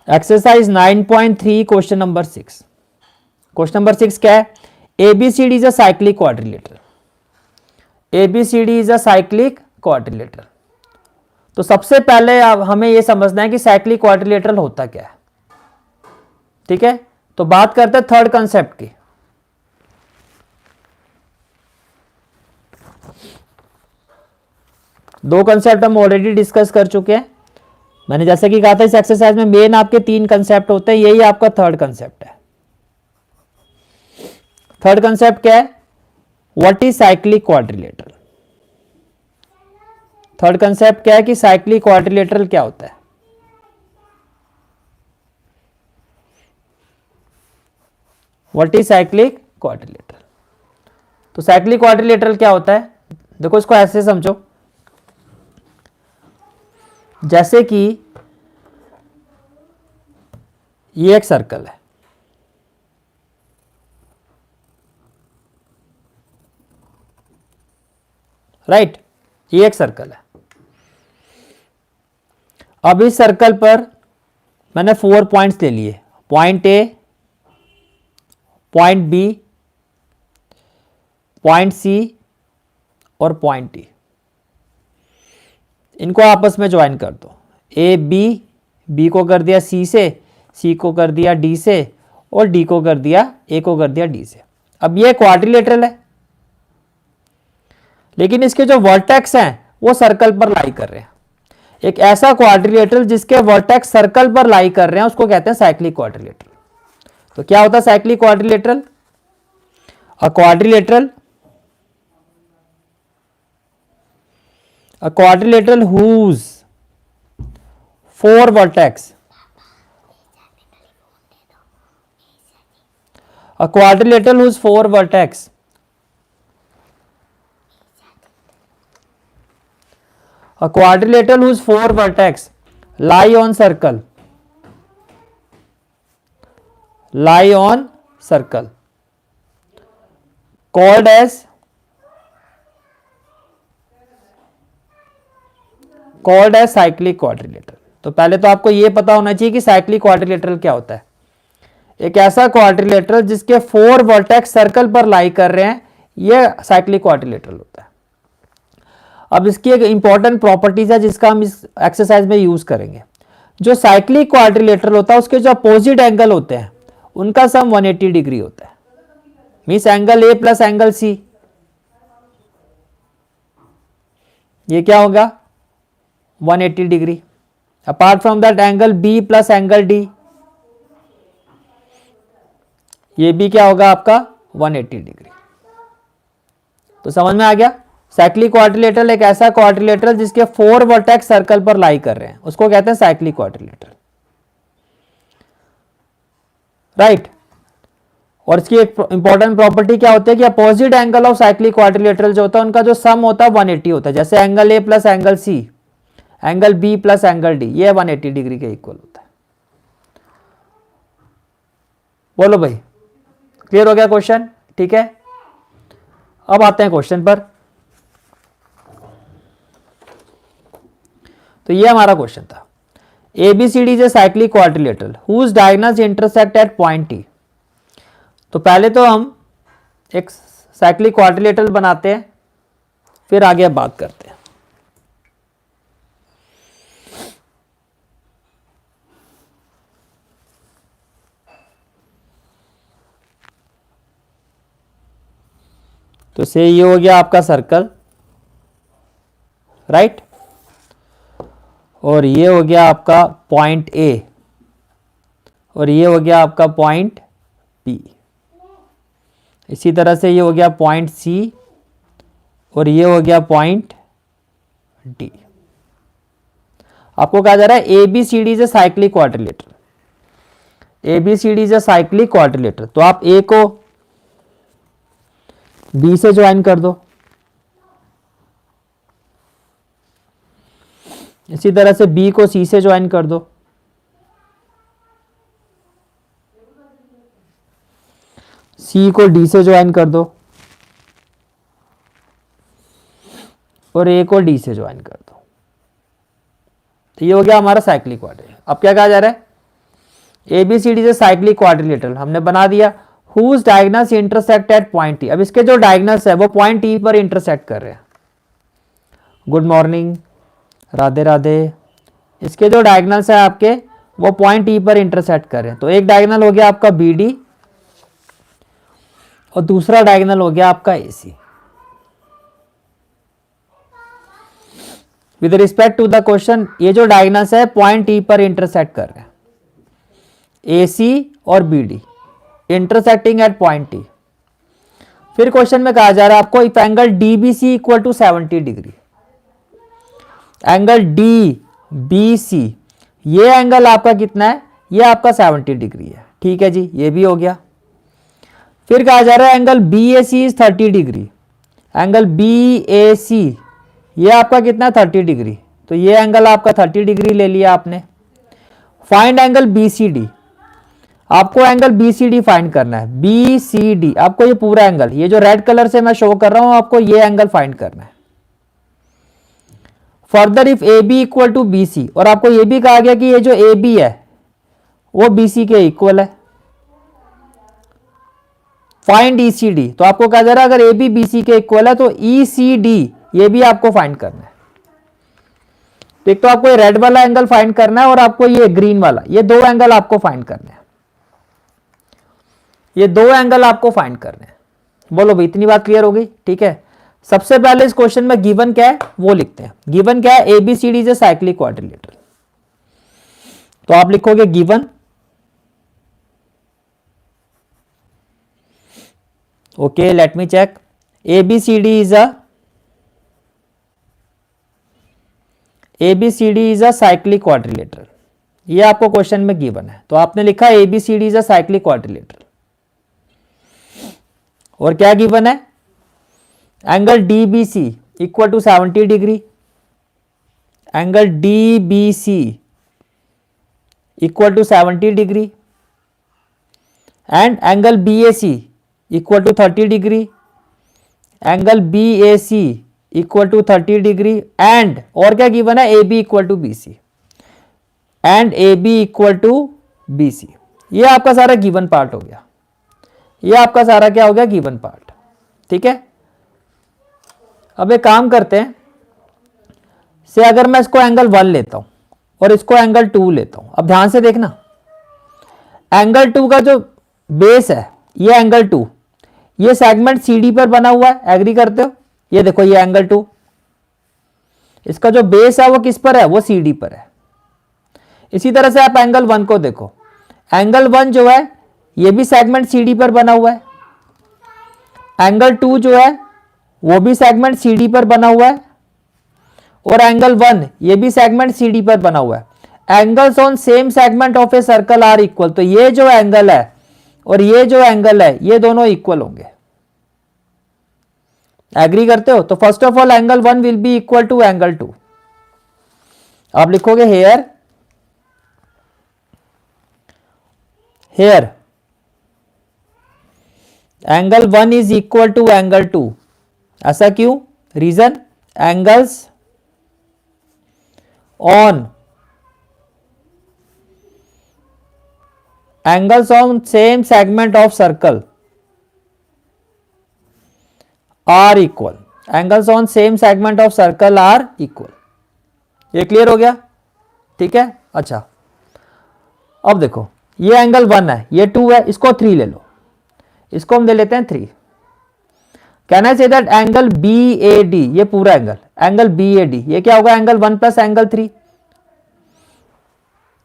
Exercise 9.3 question number 6। Question number 6 क्या है? ABCD is a cyclic quadrilateral. ABCD is a cyclic quadrilateral. तो सबसे पहले अब हमें यह समझना है कि साइक्लिक क्वाड्रिलेटरल होता क्या है। ठीक है, तो बात करते हैं थर्ड कंसेप्ट की। दो कंसेप्ट हम ऑलरेडी डिस्कस कर चुके हैं। मैंने जैसे कि कहा था इस एक्सरसाइज में मेन आपके तीन कंसेप्ट होते हैं, यही आपका थर्ड कंसेप्ट है। थर्ड कंसेप्ट क्या है? What is cyclic quadrilateral. Third concept क्या है कि साइक्लिक क्वाड्रिलेटरल क्या होता है। What is cyclic quadrilateral. तो साइक्लिक क्वाड्रिलेटरल क्या होता है? देखो इसको ऐसे समझो, जैसे कि ये एक सर्कल है, राइट? ये एक सर्कल है। अब इस सर्कल पर मैंने 4 पॉइंट्स ले लिए, point A, point B, point C और पॉइंट डी। इनको आपस में ज्वाइन कर दो। ए बी, बी को कर दिया सी से, सी को कर दिया डी से और डी को कर दिया, ए को कर दिया डी से। अब ये क्वाड्रिलेटरल है, लेकिन इसके जो वर्टेक्स हैं वो सर्कल पर लाई कर रहे हैं। एक ऐसा क्वाड्रिलेटरल जिसके वर्टेक्स सर्कल पर लाई कर रहे हैं उसको कहते हैं साइक्लिक क्वाड्रिलेटरल। तो क्या होता है cyclic quadrilateral? A quadrilateral whose four vertex, a quadrilateral whose four vertex lie on circle called as cyclic quadrilateral. तो पहले तो आपको यह पता होना चाहिए कि साइक्लिक क्वाड्रिलेटरल क्या होता है। एक ऐसा क्वाड्रिलेटरल जिसके 4 वर्टेक्स सर्कल पर लाई कर रहे हैं, यह साइक्लिक क्वाड्रिलेटरल होता है। अब इसकी एक इंपॉर्टेंट प्रॉपर्टीज है जिसका हम इस एक्सरसाइज में यूज करेंगे। जो साइक्लिक क्वाड्रिलेटरल होता है उसके जो अपोजिट एंगल होते हैं उनका सम 180 डिग्री होता है। Means angle A plus angle C, ये क्या होगा? 180 degree. Apart from that angle B plus angle D, ये भी क्या होगा आपका? 180 डिग्री। तो समझ में आ गया? साइक्लिक क्वाड्रिलेटरल एक ऐसा क्वाड्रिलेटरल जिसके 4 वर्टेक्स सर्कल पर लाई कर रहे हैं उसको कहते हैं साइक्लिक क्वाड्रिलेटरल, राइट? और इसकी एक इंपॉर्टेंट प्रॉपर्टी क्या होती है कि opposite angle of cyclic quadrilateral जो होता है उनका जो सम होता है 180 होता है। जैसे angle A plus angle C, angle B plus angle D, ये 180 डिग्री के इक्वल होता है। बोलो भाई, क्लियर हो गया क्वेश्चन? ठीक है, अब आते हैं क्वेश्चन पर। तो ये हमारा क्वेश्चन था, ABCD is a cyclic quadrilateral whose diagonals intersect at point T. तो पहले तो हम एक साइक्लिक क्वाड्रिलेटरल बनाते हैं, फिर आगे बात करते हैं। तो से ये हो गया आपका सर्कल, राइट? और ये हो गया आपका पॉइंट ए और ये हो गया आपका पॉइंट बी। इसी तरह से ये हो गया पॉइंट सी और ये हो गया पॉइंट डी। आपको कहा जा रहा है ABCD is a cyclic quadrilateral. ABCD is a cyclic quadrilateral. तो आप ए को बी से ज्वाइन कर दो, इसी तरह से बी को सी से ज्वाइन कर दो, सी को डी से ज्वाइन कर दो और ए को डी से ज्वाइन कर दो। तो ये हो गया हमारा साइक्लिक क्वाड्रिलेटरल। अब क्या कहा जा रहा है? ABCD इज साइक्लिक क्वाड्रिलेटरल हमने बना दिया। Whose diagonals intersect at point T, अब इसके जो डायगोनल्स है वो पॉइंट टी पर इंटरसेक्ट कर रहे हैं। Good morning, Radhe Radhe. इसके जो डायगोनल्स है आपके वो पॉइंट टी पर इंटरसेक्ट कर रहे हैं। तो एक डायगोनल हो गया आपका BD और दूसरा डायगोनल हो गया आपका AC। With respect to the question, ये जो डायगोनल्स है पॉइंट टी पर इंटरसेक्ट कर रहे हैं, AC और BD intersecting at point T. फिर क्वेश्चन में कहा जा रहा है आपको if angle DBC equal to 70 degree, angle DBC ये एंगल आपका कितना है, ये आपका 70 डिग्री है। ठीक है जी, ये भी हो गया। फिर कहा जा रहा है angle BAC is 30 degree, angle BAC ये आपका कितना 30 डिग्री, तो ये एंगल आपका 30 डिग्री ले लिया आपने। फाइंड एंगल BCD, आपको एंगल BCD फाइंड करना है। BCD आपको ये पूरा एंगल, ये जो रेड कलर से मैं शो कर रहा हूं आपको ये एंगल फाइंड करना है। Further if AB equal to BC, और आपको ये भी कहा गया कि ये जो AB है वो BC के इक्वल है। फाइंड ECD, तो आपको कहा जा रहा है अगर AB BC के इक्वल है तो ECD ये भी आपको फाइंड करना है। एक तो आपको ये रेड वाला एंगल फाइंड करना है और आपको ये ग्रीन वाला, ये दो एंगल आपको फाइंड करने हैं। ये दो एंगल आपको फाइंड करने हैं। बोलो भाई, इतनी बात क्लियर हो गई? ठीक है, सबसे पहले इस क्वेश्चन में गिवन क्या है वो लिखते हैं। गिवन क्या है, ABCD is a cyclic quadrilateral. तो आप लिखोगे given, okay let me check, ABCD is a cyclic quadrilateral. ये आपको क्वेश्चन में गिवन है, तो आपने लिखा ABCD is a cyclic quadrilateral. और क्या गिवन है, angle DBC equal to 70 degree, angle DBC equal to 70 degree, and angle BAC equal to 30 degree, angle BAC equal to 30 degree, and और क्या गिवन है, AB equal to BC, and AB equal to BC। ये आपका सारा given part हो गया। ये आपका सारा क्या हो गया, गिवन पार्ट। ठीक है, अब एक काम करते हैं, से अगर मैं इसको एंगल 1 लेता हूं और इसको एंगल 2 लेता हूं, अब ध्यान से देखना, एंगल 2 का जो बेस है ये एंगल 2, ये सेगमेंट CD पर बना हुआ है, एग्री करते हो? ये देखो ये एंगल 2, इसका जो बेस है वो किस पर है, वो CD पर है। इसी तरह से आप एंगल 1 को देखो, एंगल 1 जो है ये भी सेगमेंट CD पर बना हुआ है, एंगल 2 जो है वो भी सेगमेंट CD पर बना हुआ है, और एंगल 1 ये भी सेगमेंट CD पर बना हुआ है। Angles on same segment of a circle are equal, तो ये जो एंगल है और ये जो एंगल है ये दोनों इक्वल होंगे। एग्री करते हो? तो first of all angle 1 will be equal to angle 2। आप लिखोगे here angle 1 is equal to angle 2। ऐसा क्यों? Reason, angles on same segment of circle are equal, angles on same segment of circle are equal. ये clear हो गया? ठीक है, अच्छा अब देखो, ये एंगल 1 है, ये 2 है, इसको 3 ले लो, इसको हम ले लेते हैं 3। Can I say that angle BAD, ये पूरा एंगल BAD ये क्या होगा, एंगल 1 प्लस एंगल 3।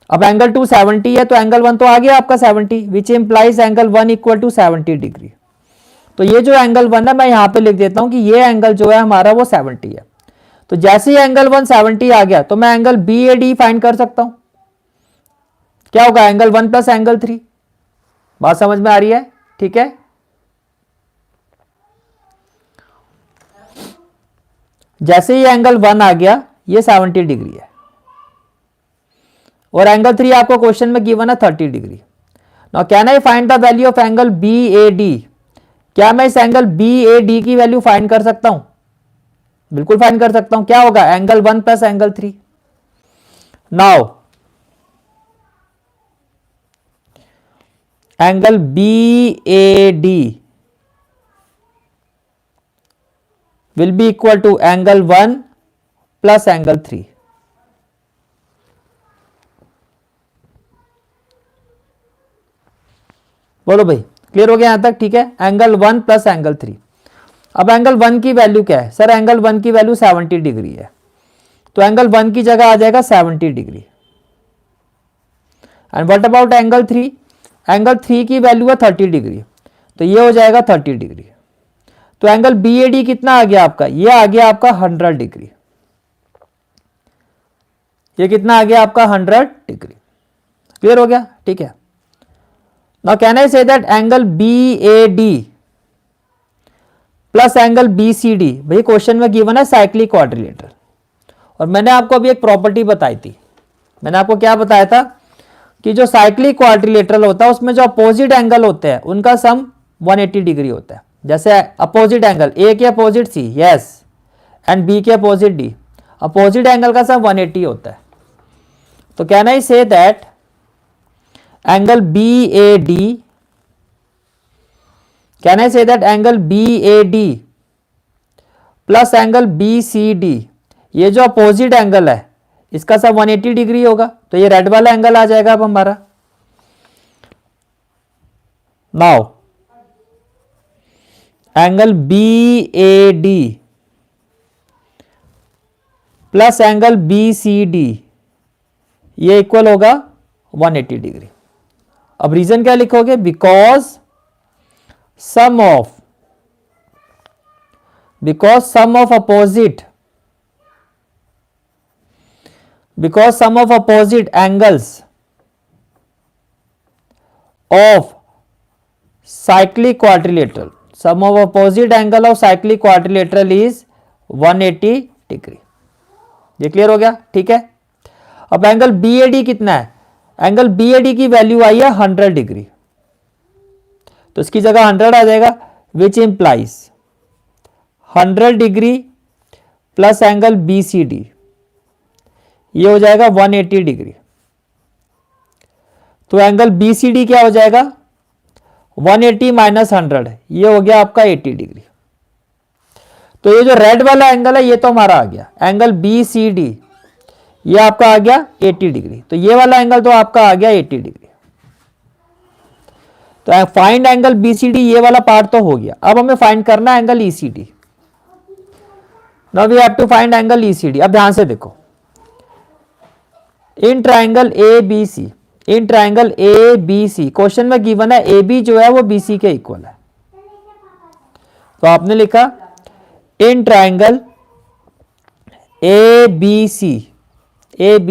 अब एंगल 2 70 है तो एंगल 1 तो आ गया आपका 70, which implies angle 1 equal to 70 degree. तो ये जो एंगल 1 है मैं यहां पे लिख देता हूं कि ये एंगल जो है हमारा वो 70 है। तो जैसे ही एंगल 1 70 आ गया तो मैं एंगल BAD फाइंड कर सकता हूं। क्या होगा, एंगल 1 प्लस एंगल 3। बात समझ में आ रही है? ठीक है, जैसे ही एंगल 1 आ गया ये 70 डिग्री है, और एंगल 3 आपको क्वेश्चन में गिवन है 30 degree. Now can I find the value of angle BAD? क्या मैं इस एंगल BAD की वैल्यू फाइंड कर सकता हूं? बिल्कुल फाइंड कर सकता हूं। क्या होगा, angle 1 plus angle 3। Now angle BAD will be equal to angle 1 plus angle 3. बोलो भाई, क्लियर हो गया यहां तक? ठीक है, एंगल 1 प्लस एंगल 3। अब एंगल 1 की वैल्यू क्या है सर? एंगल 1 की वैल्यू 70 डिग्री है, तो एंगल 1 की जगह आ जाएगा 70 degree. And what about angle 3? Angle 3 की वैल्यू है 30 डिग्री, तो ये हो जाएगा 30 डिग्री। तो एंगल BAD कितना आ गया आपका? ये आ गया आपका 100 डिग्री। ये कितना आ गया आपका? 100 डिग्री। क्लियर हो गया? ठीक है। Now can I say that angle BAD plus angle BCD, भाई क्वेश्चन में गिवन है साइक्लिक क्वाड्रिलेटरल, और मैंने आपको अभी एक प्रॉपर्टी बताई थी। मैंने आपको क्या बताया था कि जो साइक्लिक क्वाड्रिलेटरल होता है उसमें जो अपोजिट एंगल होते हैं उनका सम 180 डिग्री होता है। जैसे अपोजिट एंगल A के opposite C, yes, and B के अपोजिट D, अपोजिट एंगल का सम 180 होता है। तो can I say that angle BAD, can I say that angle BAD plus angle BCD, ये जो अपोजिट एंगल है इसका सब 180 डिग्री होगा, तो ये रेड वाला एंगल आ जाएगा अब हमारा। Now angle BAD plus angle BCD, ये इक्वल होगा 180 डिग्री। अब रीजन क्या लिखोगे? Because sum of opposite angles of cyclic quadrilateral, sum of opposite angle of cyclic quadrilateral is 180 degree. ये क्लियर हो गया? ठीक है। अब एंगल BAD कितना है? एंगल BAD की वैल्यू आई है 100 डिग्री, तो इसकी जगह 100 आ जाएगा, which implies 100 degree plus angle BCD, ये हो जाएगा 180 डिग्री। तो एंगल BCD क्या हो जाएगा? 180 माइनस 100, ये हो गया आपका 80 डिग्री। तो ये जो रेड वाला एंगल है ये तो हमारा आ गया एंगल BCD, ये आपका आ गया 80 डिग्री। तो ये वाला एंगल तो आपका आ गया 80 डिग्री। तो फाइंड एंगल BCD, ये वाला पार्ट तो हो गया। अब हमें फाइंड करना है angle ECD। Now we have to find angle ECD। अब ध्यान से देखो, in triangle ABC, in triangle ABC question में गिवन है AB जो है वो BC के इक्वल है, तो आपने लिखा in triangle ABC AB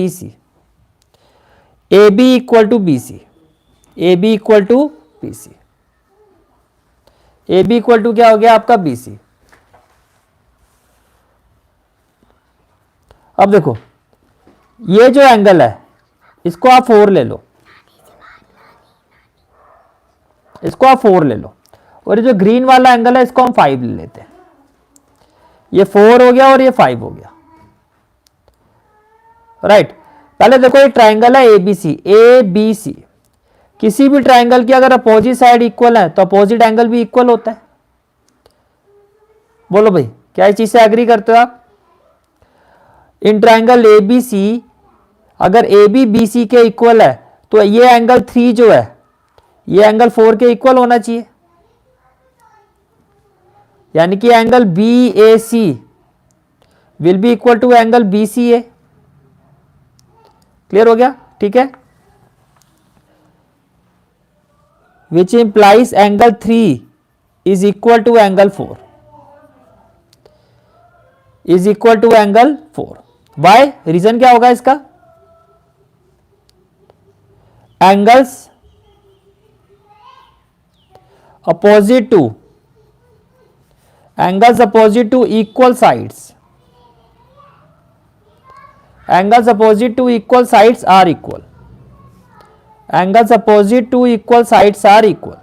equal to BC, AB equal to BC, AB equal to क्या हो गया आपका? BC। अब देखो ये जो एंगल है इसको आप 4 ले लो, इसको आप 4 ले लो, और ये जो ग्रीन वाला एंगल है इसको हम 5 ले लेते हैं। ये 4 हो गया और ये 5 हो गया, राइट। पहले देखो ये ट्राइंगल है ABC, किसी भी ट्राइंगल की अगर अपोजिट साइड इक्वल है तो अपोजिट एंगल भी इक्वल होता है। बोलो भाई, क्या इस चीज से एग्री करते हो आप? इन ट्राइंगल ABC अगर AB BC के इक्वल है तो ये एंगल 3 जो है ये एंगल 4 के इक्वल होना चाहिए, यानी कि angle BAC will be equal to angle BCA। Clear हो गया? ठीक है। Which implies angle 3 is equal to angle 4, is equal to angle 4। Why? Reason क्या होगा इसका? Angles opposite to equal sides, angles opposite to equal sides are equal, angles opposite to equal sides are equal।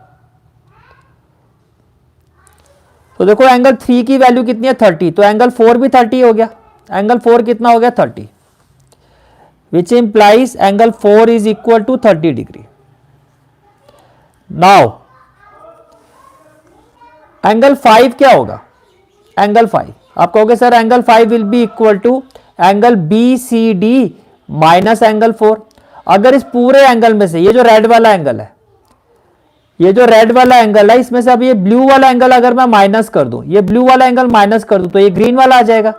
तो देखो angle 3 की value कितनी है? 30, तो angle 4 भी 30 हो गया। एंगल 4 कितना हो गया? 30, which implies angle 4 is equal to 30 degree. Now angle 5 क्या होगा? एंगल 5 आप कहोगे sir angle 5 will be equal to angle B C D minus angle 4। अगर इस पूरे एंगल में से ये जो रेड वाला एंगल है, ये जो रेड वाला एंगल है, इसमें से अब ये ब्लू वाला एंगल अगर मैं माइनस कर दूं, ये ब्लू वाला एंगल माइनस कर दूं, तो ये ग्रीन वाला आ जाएगा।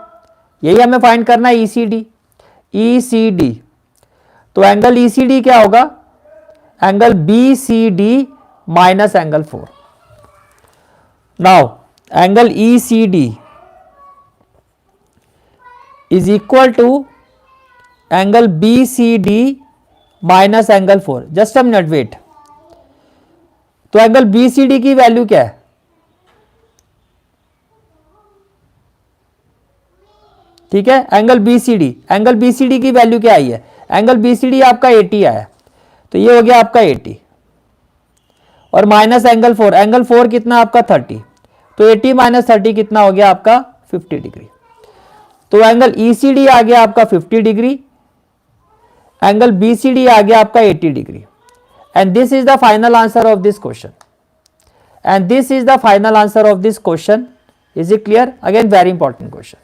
यही हमें फाइंड करना है ईसीडी। ईसीडी तो एंगल ईसीडी क्या होगा? Angle B C D minus angle 4। Now angle ECD is equal to angle B C D minus angle 4। Just a minute wait. तो एंगल बी सी डी की value क्या है? ठीक है, angle B C D की value क्या आई है? एंगल बी सी डी आपका 80 आया, तो ये हो गया आपका 80 और माइनस एंगल 4। एंगल 4 कितना आपका 30, तो 80 माइनस 30 कितना हो गया आपका 50 डिग्री। तो एंगल ईसीडी आ गया आपका 50 डिग्री, एंगल बीसीडी आ गया आपका 80 degree. And this is the final answer of this question. And this is the final answer of this question. Is it clear? Again very important question.